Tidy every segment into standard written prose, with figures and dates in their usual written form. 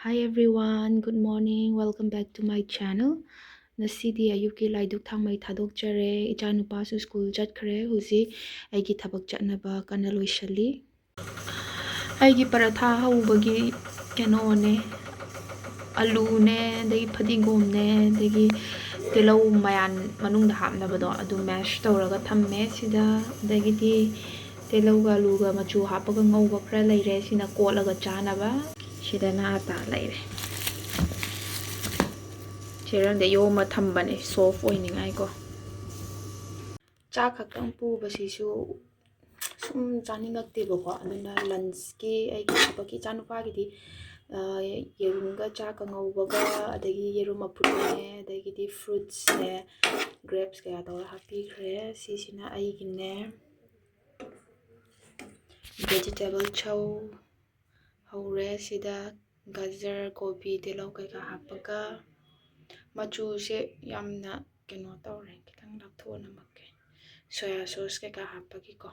Hi everyone, good morning. Welcome back to my channel. Nasidi ayuki laiduk thangmai thadokjare ichanupasu school chatkhare huji aigi thabak chatnaba kana loishali. Aigi paratha haubagi keno ne alu ne dagi phadigom ne dagi tilau mayan manung da hapnabado adu mash tawraga thamme sida dagidi tilau ga alu ga machu hapaga ngauba khra leire sina kolaga chanaba sida na ata leire. ꯆꯦꯔꯪꯗ ꯌꯣꯝꯃ ꯊꯝꯕꯅꯦ ꯁꯣꯐ ꯑꯣꯏꯅꯤꯡꯉꯥꯏꯀꯣ ꯆꯥꯛ ꯈꯛꯇꯪ ꯄꯨꯕꯁꯤꯁꯨ ꯁꯨꯝ ꯆꯥꯅꯤꯡꯉꯛꯇꯦꯕꯀꯣ ꯑꯗꯨꯅ ꯂꯟꯆꯀꯤ ꯑꯩꯒꯤ ꯊꯕꯛꯀꯤ ꯏꯆꯥꯅꯨꯄꯥꯒꯤꯗꯤ ꯌꯦꯔꯨꯝꯒ ꯆꯥꯛꯀ ꯉꯧꯕꯒ ꯑꯗꯒꯤ ꯌꯦꯔꯨꯝ ꯑꯐꯨꯠꯄꯅꯦ ꯑꯗꯒꯤꯗꯤ ꯐ꯭ꯔꯨꯠꯁꯅꯦ ꯒ꯭ꯔꯦꯞꯁ ꯀꯌꯥ ꯇꯧꯔ ꯍꯥꯞꯄꯤꯈ꯭ꯔꯦ ꯁꯤꯁꯤꯅ ꯑꯩꯒꯤꯅꯦ ꯚꯦꯖꯤꯇꯦꯕꯜ ꯆꯧ ꯍꯧꯔꯦ ꯁꯤꯗ ꯒꯖꯔ ꯀꯣꯕꯤ ꯇꯤꯜꯍꯧ ꯀꯩꯀꯥ ꯍꯥꯞꯄꯒ ꯃꯆꯨꯁꯦ ꯌꯥꯝꯅ ꯀꯩꯅꯣ ꯇꯧꯔꯦ ꯈꯤꯇꯪ ꯂꯥꯞꯊꯣꯛꯑ ꯅꯝꯃꯛꯀꯦ ꯁꯣꯌꯥ ꯁꯣꯁ ꯀꯩꯀꯥ ꯍꯥꯞꯄꯒꯤꯀꯣ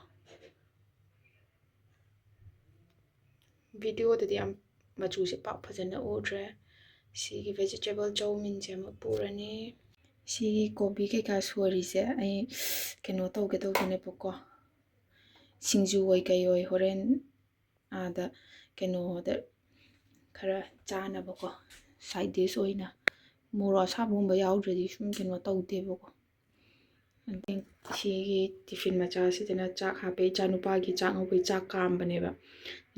ꯚꯤꯗꯤꯑꯣꯗꯗꯤ ꯌꯥꯝ ꯃꯆꯨꯁꯦ ꯄꯥꯛ ꯐꯖꯅ ꯎꯗ꯭ꯔꯦ ꯁꯤꯒꯤ ꯚꯦꯖꯤꯇꯦꯕꯜ ꯆꯧꯃꯤꯟꯁꯦ ꯑꯃ ꯄꯨꯔꯅꯤ ꯁꯤꯒꯤ ꯀꯣꯕꯤ ꯀꯩꯀꯥ ꯁꯣꯏꯔꯤꯁꯦ ꯑꯩ ꯀꯩꯅꯣ ꯇꯧꯒꯦ ꯇꯧꯕꯅꯦꯕꯀꯣ ꯁꯤꯡꯖꯨ ꯑꯣꯏ ꯀꯩ ꯑꯣꯏ ꯍꯣꯔꯦꯟ ꯑꯥꯗ ꯀꯩꯅꯣꯗ ꯈꯔ ꯆꯥꯅꯕꯀꯣ ꯁꯥꯏꯠ ꯗꯤꯁ ꯑꯣꯏꯅ ꯃꯣꯔꯣꯛ ꯑꯁꯥꯕꯒꯨꯝꯕ ꯌꯥꯎꯗ꯭ꯔꯗꯤ ꯁꯨꯝ ꯀꯩꯅꯣ ꯇꯧꯗꯦꯕꯀꯣ ꯁꯤꯒꯤ ꯇꯤꯐꯤꯟ ꯃꯆꯥꯁꯤꯗꯅ ꯆꯥꯛ ꯍꯥꯞꯄꯦ ꯏꯆꯥꯅꯨꯄꯥꯒꯤ ꯆꯥꯛ ꯉꯧꯕꯩ ꯆꯥꯛ ꯀꯥꯝꯕꯅꯦꯕ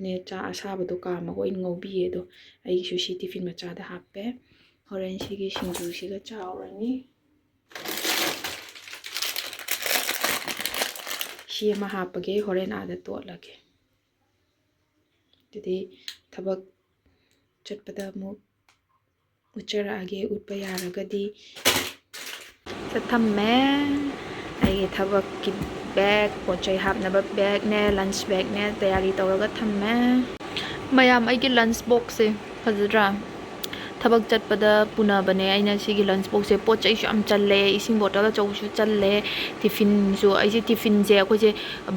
ꯅꯦ ꯆꯥꯛ ꯑꯁꯥꯕꯗꯣ ꯀꯥꯝꯃꯒ ꯑꯣꯏꯅ ꯉꯧꯕꯤꯌꯦ ꯑꯗꯣ ꯑꯩꯒꯤꯁꯨ ꯁꯤ ꯇꯤꯐꯤꯟ ꯃꯆꯥꯗ ꯍꯥꯞꯄꯦ ꯍꯣꯔꯦꯟ ꯁꯤꯒꯤ ꯁꯤꯡꯖꯨꯁꯤꯒ ꯆꯥꯎꯔꯅꯤ ꯁꯤ ꯑꯃ ꯍꯥꯞꯄꯒꯦ ꯍꯣꯔꯦꯟ ꯑꯥꯗ ꯇꯣꯠꯂꯒꯦ ꯑꯗꯨꯗꯤ ꯊꯕꯛ ꯆꯠꯄꯗ ꯑꯃꯨꯛ ꯎꯠꯆꯔꯛꯑꯒꯦ ꯎꯠꯄ ꯌꯥꯔꯒꯗꯤ ꯊꯝꯃꯦ ꯑꯩꯒꯤ ꯊꯕꯛꯀꯤ ꯕꯦग ꯄꯣꯠꯆꯩ ꯍꯥꯞꯅꯕ ꯕꯦꯒꯅꯦ ꯂꯟꯆ ꯕꯦꯒꯅꯦ ꯇꯌꯥꯔꯤ ꯇꯧꯔꯒ ꯊꯝꯃꯦ ꯃꯌꯥꯝ ꯑꯩꯒꯤ ꯂꯟꯆ ꯕꯣꯛꯁꯁꯦ ꯐꯖꯗ꯭ꯔꯥ ꯊꯕꯛ ꯆꯠꯄꯗ ꯄꯨꯅꯕꯅꯦ ꯑꯩꯅ ꯁꯤꯒꯤ ꯂꯟꯆ ꯕꯣꯛꯁꯁꯦ ꯄꯣꯠ ꯆꯩꯁꯨ ꯌꯥꯝ ꯆꯜꯂꯦ ꯏꯁꯤꯡ ꯕꯣꯇꯜ ꯑꯆꯧꯕꯁꯨ ꯆꯜꯂꯦ ꯇꯤꯐꯤꯟꯁꯨ ꯑꯩꯁꯦ ꯇꯤꯐꯤꯟꯁꯦ ꯑꯩꯈꯣꯏꯁꯦ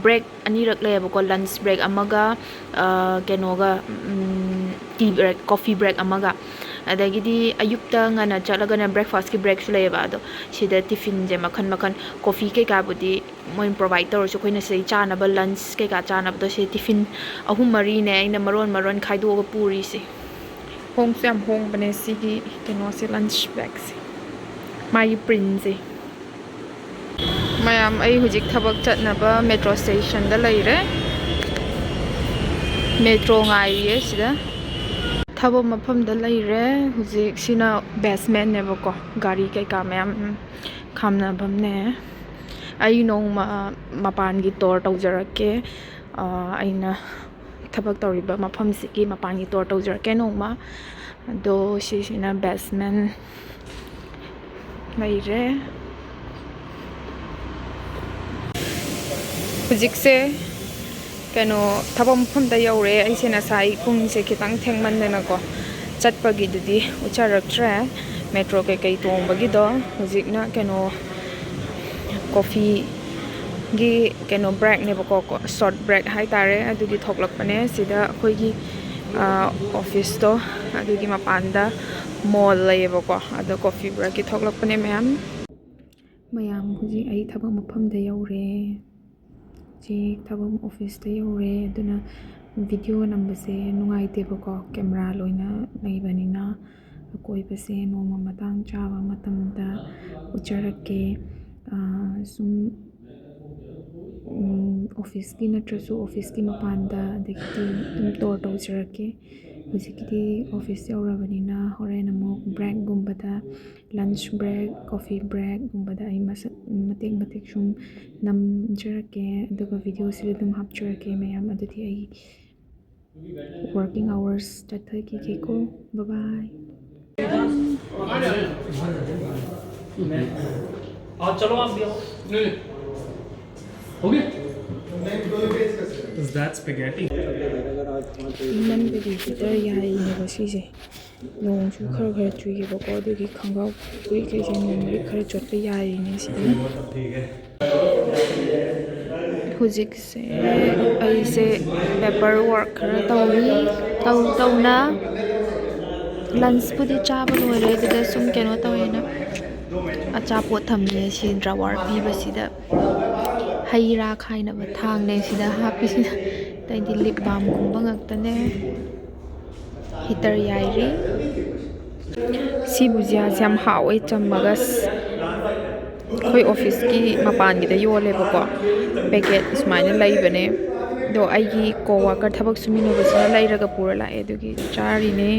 ꯕ꯭ꯔꯦꯛ ꯑꯅꯤꯔꯛ ꯂꯩꯌꯦꯕꯀꯣ ꯂꯟꯆ ꯕ꯭ꯔꯦꯛ ꯑꯃꯒ ꯀꯩꯅꯣꯒ ꯇꯤ ꯕ꯭ꯔꯦꯛ ꯀꯣꯐꯤ ꯕ꯭ꯔꯦꯛ ꯑꯃꯒ ꯑꯗꯒꯤꯗꯤ ꯑꯌꯨꯛꯇ ꯉꯟꯅ ꯆꯠꯂꯒꯅ ꯕ꯭ꯔꯦꯛꯐꯥꯁꯀꯤ ꯕ꯭ꯔꯦꯛꯁꯨ ꯂꯩꯌꯦꯕ ꯑꯗꯣ ꯁꯤꯗ ꯇꯤꯐꯤꯟꯁꯦ ꯃꯈꯟ ꯃꯈꯟ ꯀꯣꯐꯤ ꯀꯩꯀꯥꯕꯨꯗꯤ ꯃꯣꯏ ꯄ꯭ꯔꯣꯚꯥꯏꯠ ꯇꯧꯔꯁꯨ ꯑꯩꯈꯣꯏꯅ ꯁꯤꯗꯩ ꯆꯥꯅꯕ ꯂꯟꯆ ꯀꯩꯀꯥ ꯆꯥꯅꯕꯗꯣ ꯁꯤ ꯇꯤꯐꯤꯟ ꯑꯍꯨꯝ ꯃꯔꯤꯅꯦ ꯑꯩꯅ ꯃꯔꯣꯟ ꯈꯥꯏꯗꯣꯛꯑꯒ ꯄꯨꯔꯤꯁꯦ ꯍꯣꯡꯁꯨ ꯌꯥꯝ ꯍꯣꯡꯕꯅꯦ ꯁꯤꯒꯤ ꯀꯩꯅꯣꯁꯦ ꯂꯟꯆ ꯕꯦꯒꯁꯦ ꯃꯥꯒꯤ ꯄ꯭ꯔꯤꯟꯁꯦ ꯃꯌꯥꯝ ꯑꯩ ꯍꯧꯖꯤꯛ ꯊꯕꯛ ꯆꯠꯅꯕ ꯃꯦꯇ꯭ꯔꯣ ꯁ꯭ꯇꯦꯁꯟꯗ ꯂꯩꯔꯦ ꯃꯦꯇ꯭ꯔꯣ ꯉꯥꯏꯔꯤꯌꯦ ꯁꯤꯗ ꯊꯕꯛ ꯃꯐꯝꯗ ꯂꯩꯔꯦ ꯍꯧꯖꯤꯛ ꯁꯤꯅ ꯕꯦꯁꯃꯦꯟꯅꯦꯕꯀꯣ ꯒꯥꯔꯤ ꯀꯩꯀꯥ ꯃꯌꯥꯝ ꯈꯥꯝꯅꯐꯝꯅꯦ ꯑꯩ ꯅꯣꯡꯃ ꯃꯄꯥꯟꯒꯤ ꯇꯣꯔ ꯇꯧꯖꯔꯛꯀꯦ ꯑꯩꯅ ꯊꯕꯛ ꯇꯧꯔꯤꯕ ꯃꯐꯝꯁꯤꯒꯤ ꯃꯄꯥꯟꯒꯤ ꯇꯣꯔ ꯇꯧꯖꯔꯛꯀꯦ ꯅꯣꯡꯃ ꯑꯗꯣ ꯁꯤꯁꯤꯅ ꯕꯦꯁꯃꯦꯟ ꯂꯩꯔꯦ ꯍꯧꯖꯤꯛꯁꯦ ꯀꯩꯅꯣ ꯊꯕꯛ ꯃꯐꯝꯗ ꯌꯧꯔꯦ ꯑꯩꯁꯦ ꯉꯁꯥꯏ ꯄꯨꯡꯁꯦ ꯈꯤꯇꯪ ꯊꯦꯡꯃꯟꯗꯅꯀꯣ ꯆꯠꯄꯒꯤꯗꯨꯗꯤ ꯎꯠꯆꯔꯛꯇ꯭ꯔꯦ ꯃꯦꯇ꯭ꯔꯣ ꯀꯩꯀꯩ ꯇꯣꯡꯕꯒꯤꯗꯣ ꯍꯧꯖꯤꯛꯅ ꯀꯩꯅꯣ ꯀꯣꯐꯤꯒꯤ ꯀꯩꯅꯣ ꯕ꯭ꯔꯦꯛꯅꯦꯕꯀꯣ ꯁꯣꯔꯠ ꯕ꯭ꯔꯦꯛ ꯍꯥꯏꯇꯥꯔꯦ ꯑꯗꯨꯒꯤ ꯊꯣꯛꯂꯛꯄꯅꯦ ꯁꯤꯗ ꯑꯩꯈꯣꯏꯒꯤ ꯑꯣꯐꯤꯁꯇꯣ ꯑꯗꯨꯒꯤ ꯃꯄꯥꯟꯗ ꯃꯣꯜ ꯂꯩꯌꯦꯕꯀꯣ ꯑꯗꯣ ꯀꯣꯐꯤ ꯕ꯭ꯔꯦꯛꯀꯤ ꯊꯣꯛꯂꯛꯄꯅꯦ ꯃꯌꯥꯝ ꯍꯧꯖꯤꯛ ꯑꯩ ꯊꯕꯛ ꯃꯐꯝꯗ ꯌꯧꯔꯦ ꯍꯧꯖꯤꯛ ꯊꯕꯛ ꯑꯣꯐꯤꯁꯇ ꯌꯧꯔꯦ ꯑꯗꯨꯅ ꯚꯤꯗꯤꯑꯣ ꯅꯝꯕꯁꯦ ꯅꯨꯡꯉꯥꯏꯇꯦꯕꯀꯣ ꯀꯦꯃꯦꯔꯥ ꯂꯣꯏꯅ ꯂꯩꯕꯅꯤꯅ ꯑꯀꯣꯏꯕꯁꯦ ꯅꯣꯡꯃ ꯃꯇꯥꯡ ꯆꯥꯕ ꯃꯇꯝꯗ ꯎꯠꯆꯔꯛꯀꯦ ꯁꯨꯝ ꯑꯣꯐꯤꯁꯀꯤ ꯅꯠꯇ꯭ꯔꯁꯨ ꯑꯣꯐꯤꯁꯀꯤ ꯃꯄꯥꯟꯗ ꯑꯗꯒꯤꯗꯤ ꯑꯗꯨꯝ ꯇꯣꯔ ꯇꯧꯖꯔꯛꯀꯦ ꯍꯧꯖꯤꯛꯀꯤꯗꯤ ꯑꯣꯐꯤꯁ ꯌꯧꯔꯕꯅꯤꯅ ꯍꯣꯔꯦꯟ ꯑꯃꯨꯛ ꯕ꯭ꯔꯦꯛꯒꯨꯝꯕꯗ ꯂꯟꯆ ꯕ꯭ꯔꯦꯛ ꯀꯣꯐꯤ ꯕ꯭ꯔꯦꯛꯒꯨꯝꯕꯗ ꯑꯩ ꯃꯇꯦꯛ ꯁꯨꯝ ꯅꯝꯖꯔꯛꯀꯦ ꯑꯗꯨꯒ ꯚꯤꯗꯤꯑꯣꯁꯤꯗ ꯑꯗꯨꯝ ꯍꯥꯞꯆꯔꯛꯀꯦ ꯃꯌꯥꯝ ꯑꯗꯨꯗꯤ ꯑꯩ वर्किंग आवर्स चथगीगेको बाय चलो आप भी आओ हो गया Is that spaghetti? ꯏꯃꯟ ꯕꯦꯕꯤ ꯍꯤꯇꯔ ꯌꯥꯏꯅꯦꯕ ꯁꯤꯁꯦ ꯅꯣꯡꯁꯨ ꯈꯔ ꯆꯨꯏꯌꯦꯕꯀꯣ ꯑꯗꯨꯒꯤ ꯈꯣꯡꯒ꯭ꯔꯥꯎ ꯐꯨꯔꯤ ꯀꯩꯁꯦ ꯅꯣꯡꯃꯒꯤ ꯈꯔ ꯆꯣꯠꯄ ꯌꯥꯔꯤꯅꯦ ꯁꯤꯗ ꯍꯧꯖꯤꯛꯁꯦ ꯑꯩꯁꯦ ꯄꯦꯄꯔ ꯋꯥꯔꯛ ꯈꯔ ꯇꯧꯔꯤ ꯇꯧꯅ ꯂꯟꯁꯄꯨꯗꯤ ꯆꯥꯕ ꯂꯣꯏꯔꯦ ꯑꯗꯨꯗ ꯁꯨꯝ ꯀꯩꯅꯣ ꯇꯧꯋꯦꯅ ꯑꯆꯥꯄꯣꯠ ꯊꯝꯃꯦ ꯁꯤ ꯗ꯭ꯔꯥꯋꯔ ꯄꯤꯕꯁꯤꯗ ꯍꯩ ꯔꯥ ꯈꯥꯏꯅꯕ ꯊꯥꯡꯅꯦ ꯁꯤꯗ ꯍꯥꯞꯄꯤꯁꯤꯅ ꯑꯇꯩꯗꯤ ꯂꯤꯞ ꯕꯥꯝꯒꯨꯝꯕ ꯉꯥꯛꯇꯅꯦ ꯍꯤꯇꯔ ꯌꯥꯏꯔꯤ ꯁꯤ ꯕꯨꯖꯤꯌꯥꯁꯦ ꯌꯥꯝ ꯍꯥꯎꯋꯦ ꯆꯝꯃꯒ ꯑꯩꯈꯣꯏ ꯑꯣꯐꯤꯁꯀꯤ ꯃꯄꯥꯟꯒꯤꯗ ꯌꯣꯜꯂꯦꯕꯀꯣ ꯄꯦꯀꯦꯠ ꯁꯨꯃꯥꯏꯅ ꯂꯩꯕꯅꯦ ꯑꯗꯣ ꯑꯩꯒꯤ ꯀꯣꯋꯥꯀꯔ ꯊꯕꯛ ꯁꯨꯃꯤꯟꯅꯕꯁꯤꯅ ꯂꯩꯔꯒ ꯄꯨꯔ ꯂꯥꯛꯑꯦ ꯑꯗꯨꯒꯤ ꯆꯥꯔꯤꯅꯦ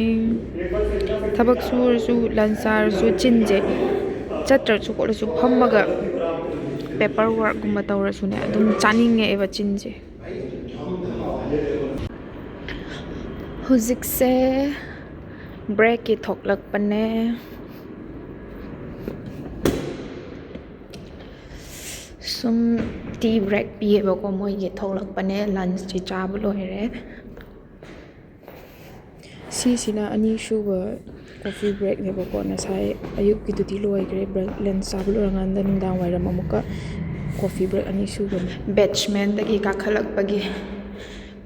ꯊꯕꯛ ꯁꯨꯔꯁꯨ ꯂꯟꯁ ꯆꯥꯔꯁꯨ ꯆꯤꯟꯁꯦ ꯆꯠꯇ꯭ꯔꯁꯨ ꯈꯣꯠꯂꯁꯨ ꯐꯝꯃꯒ ꯄꯦꯄꯔ ꯋꯥꯔꯛꯀꯨꯝꯕ ꯇꯧꯔꯁꯨꯅꯦ ꯑꯗꯨꯝ ꯆꯥꯅꯤꯡꯉꯛꯑꯦꯕ ꯆꯤꯟꯁꯦ ꯍꯧꯖꯤꯛꯁꯦ ꯕ꯭ꯔꯦꯛꯀꯤ ꯊꯣꯛꯂꯛꯄꯅꯦ ꯁꯨꯝ ꯇꯤ ꯕ꯭ꯔꯦꯛ ꯄꯤꯌꯦꯕꯀꯣ ꯃꯣꯏꯒꯤ ꯊꯣꯛꯂꯛꯄꯅꯦ ꯂꯟꯁꯇꯤ ꯆꯥꯕ ꯂꯣꯏꯔꯦ ꯁꯤꯁꯤꯅ ꯑꯅꯤꯁꯨꯕ ꯀꯣꯐꯤ ꯕ꯭ꯔꯦꯛꯅꯦꯕꯀꯣ ꯉꯁꯥꯏ ꯑꯌꯨꯛꯀꯤꯗꯨꯗꯤ ꯂꯣꯏꯈ꯭ꯔꯦ ꯂꯟꯁ ꯆꯥꯕ ꯂꯣꯏꯔꯀꯥꯟꯗ ꯅꯨꯡꯗꯥꯡ ꯋꯥꯏꯔꯝ ꯑꯃꯨꯛꯀ ꯀꯣꯐꯤ ꯕ꯭ꯔꯦꯛ ꯑꯅꯤꯁꯨꯕꯅꯦ ꯕꯦꯠꯁꯃꯦꯟꯗꯒꯤ ꯀꯥꯈꯠꯂꯛꯄꯒꯤ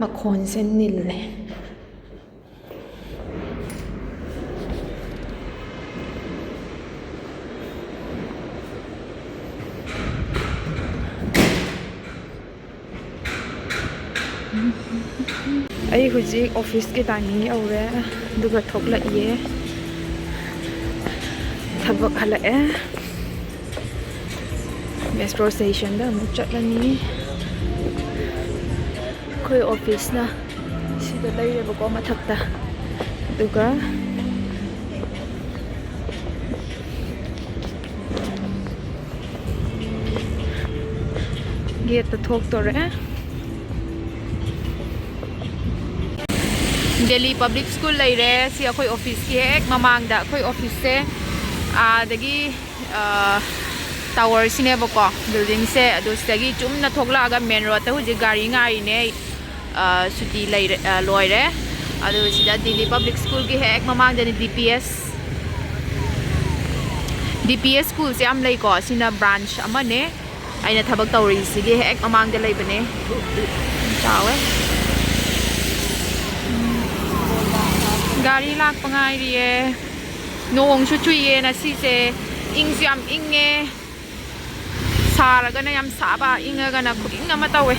ꯃꯈꯣꯟꯁꯦ ꯅꯤꯜꯂꯦ ꯑꯩ ꯍꯧꯖꯤꯛ ꯑꯣꯐꯤꯁꯀꯤ ꯇꯥꯏꯃꯤꯡ ꯌꯧꯔꯦ ꯑꯗꯨꯒ ꯊꯣꯛꯂꯛꯏꯌꯦ ꯊꯕꯛ ꯍꯜꯂꯛꯑꯦ ꯃꯦꯇ꯭ꯔꯣ ꯁ꯭ꯇꯦꯁꯟꯗ ꯑꯃꯨꯛ ꯆꯠꯂꯅꯤ ꯑꯩꯈꯣꯏ ꯑꯣꯐꯤꯁꯅ ꯁꯤꯗ ꯂꯩꯔꯦꯕꯀꯣ ꯃꯊꯛꯇ ꯑꯗꯨꯒ ꯒꯦꯠꯇ ꯊꯣꯛꯇꯣꯔꯦ ꯗꯦꯜꯂꯤ ꯄꯕ꯭ꯂꯤꯛ ꯁ꯭ꯀꯨꯜ ꯂꯩꯔꯦ ꯁꯤ ꯑꯩꯈꯣꯏ ꯑꯣꯐꯤꯁꯀꯤ ꯍꯦꯛ ꯃꯃꯥꯡꯗ ꯑꯩꯈꯣꯏ ꯑꯣꯐꯤꯁꯁꯦ ꯑꯗꯒꯤ ꯇꯥꯋꯔꯁꯤꯅꯦꯕꯀꯣ ꯕꯤꯜꯗꯤꯡꯁꯦ ꯑꯗꯨ ꯁꯤꯗꯒꯤ ꯆꯨꯝꯅ ꯊꯣꯛꯂꯛꯑꯒ ꯃꯦꯟ ꯔꯣꯗꯇ ꯍꯧꯖꯤꯛ ꯒꯥꯔꯤ ꯉꯥꯏꯔꯤꯅꯦ ꯁꯨꯇꯤ ꯂꯣꯏꯔꯦ ꯑꯗꯨ ꯁꯤꯗ ꯗꯦꯜꯂꯤ ꯄꯕ꯭ꯂꯤꯛ ꯁ꯭ꯀꯨꯜꯒꯤ ꯍꯦꯛ ꯃꯃꯥꯡꯗꯅꯤ ꯗꯤ ꯄꯤ ꯑꯦꯁ ꯁ꯭ꯀꯨꯜꯁꯦ ꯌꯥꯝ ꯂꯩꯀꯣ ꯁꯤꯅ ꯕ꯭ꯔꯥꯟꯁ ꯑꯃꯅꯦ ꯑꯩꯅ ꯊꯕꯛ ꯇꯧꯔꯤꯁꯤꯒꯤ ꯍꯦꯛ ꯃꯃꯥꯡꯗ ꯂꯩꯕꯅꯦ ꯆꯥꯎꯋꯦ ꯒꯥꯔꯤ ꯂꯥꯛꯄ ꯉꯥꯏꯔꯤꯌꯦ ꯅꯣꯡꯁꯨ ꯆꯨꯏꯌꯦ ꯉꯁꯤꯁꯦ ꯏꯪꯁꯨ ꯌꯥꯝ ꯏꯪꯉꯦ ꯁꯥꯔꯒꯅ ꯌꯥꯝ ꯁꯥꯕ ꯏꯪꯉꯒꯅ ꯈꯨꯏꯪ ꯑꯃ ꯇꯧꯋꯦ